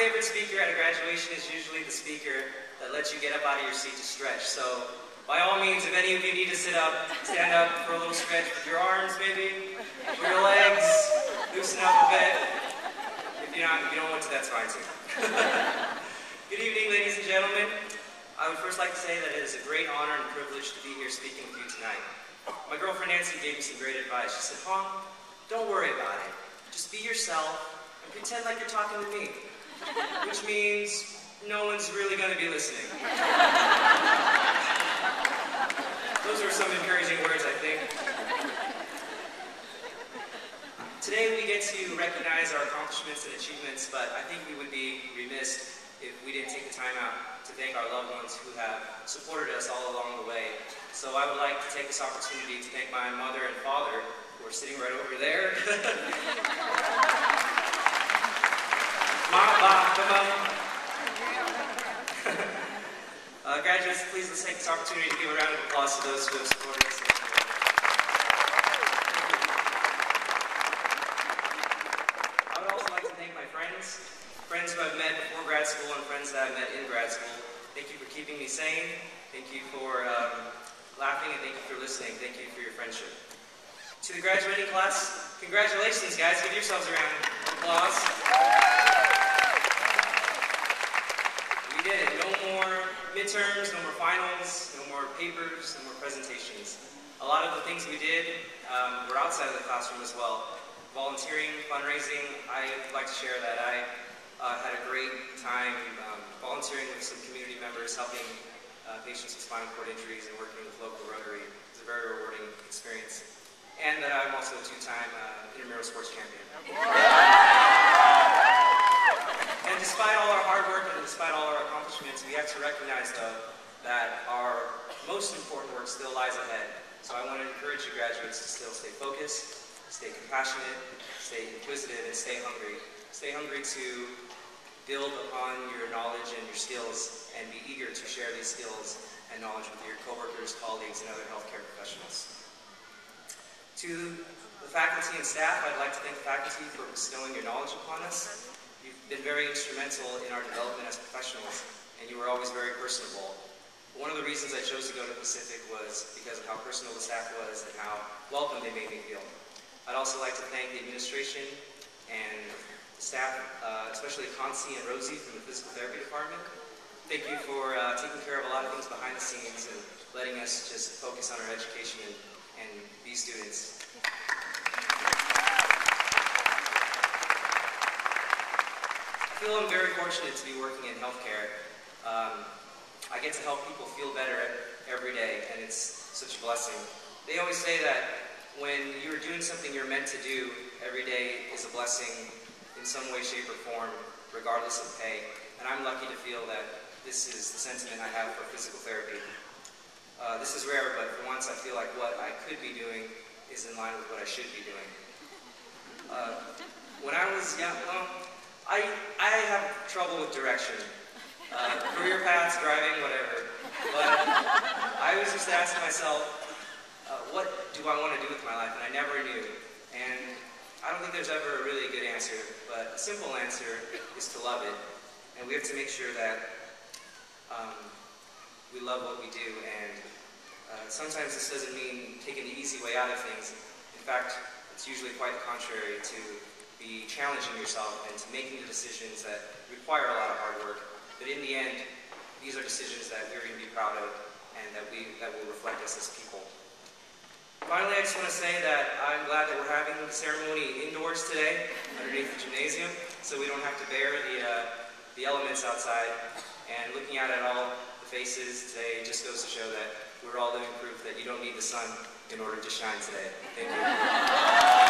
favorite speaker at a graduation is usually the speaker that lets you get up out of your seat to stretch. So, by all means, if any of you need to sit up, stand up for a little stretch with your arms, maybe, for your legs, loosen up a bit. If you don't want to, that's fine too. Good evening, ladies and gentlemen. I would first like to say that it is a great honor and privilege to be here speaking with you tonight. My girlfriend Nancy gave me some great advice. She said, Hoang, don't worry about it. Just be yourself and pretend like you're talking to me. Which means no one's really going to be listening. Those are some encouraging words, I think. Today we get to recognize our accomplishments and achievements, but I think we would be remiss if we didn't take the time out to thank our loved ones who have supported us all along the way. So I would like to take this opportunity to thank my mother and father, who are sitting right over there. Graduates, please let's take this opportunity to give a round of applause to those who have supported us. I would also like to thank my friends who I've met before grad school and friends that I've met in grad school. Thank you for keeping me sane. Thank you for laughing, and thank you for listening. Thank you for your friendship. To the graduating class, congratulations, guys. Give yourselves a round of applause. We did it. No more midterms, no more finals, no more papers, no more presentations. A lot of the things we did were outside of the classroom as well. Volunteering, fundraising, I'd like to share that I had a great time volunteering with some community members, helping patients with spinal cord injuries and working with local Rotary. It was a very rewarding experience. And that I'm also a two-time intramural sports champion. And despite all our hard work and despite all our accomplishments, we have to recognize, though, that our most important work still lies ahead. So I want to encourage you graduates to still stay focused, stay compassionate, stay inquisitive, and stay hungry. Stay hungry to build upon your knowledge and your skills, and be eager to share these skills and knowledge with your coworkers, colleagues, and other healthcare professionals. To the faculty and staff, I'd like to thank the faculty for bestowing your knowledge upon us. You've been very instrumental in our development as professionals, and you were always very personable. One of the reasons I chose to go to Pacific was because of how personal the staff was and how welcome they made me feel. I'd also like to thank the administration and the staff, especially Concy and Rosie from the physical therapy department. Thank you for taking care of a lot of things behind the scenes and letting us just focus on our education and be students. I feel I'm very fortunate to be working in healthcare. I get to help people feel better every day, and it's such a blessing. They always say that when you're doing something you're meant to do, every day is a blessing in some way, shape, or form, regardless of pay. And I'm lucky to feel that this is the sentiment I have for physical therapy. This is rare, but for once I feel like what I could be doing is in line with what I should be doing. When I was young, I have trouble with direction. Career paths, driving, whatever. But I was just asking myself, what do I want to do with my life? And I never knew. And I don't think there's ever a really good answer, but a simple answer is to love it. And we have to make sure that we love what we do. And sometimes this doesn't mean taking the easy way out of things. In fact, it's usually quite the contrary, to be challenging yourself and to making the decisions that require a lot of hard work. But in the end, these are decisions that we're going to be proud of and that will reflect us as people. Finally, I just want to say that I'm glad that we're having the ceremony indoors today underneath the gymnasium, so we don't have to bear the elements outside. And looking out at all the faces today just goes to show that we're all living proof that you don't need the sun in order to shine today. Thank you.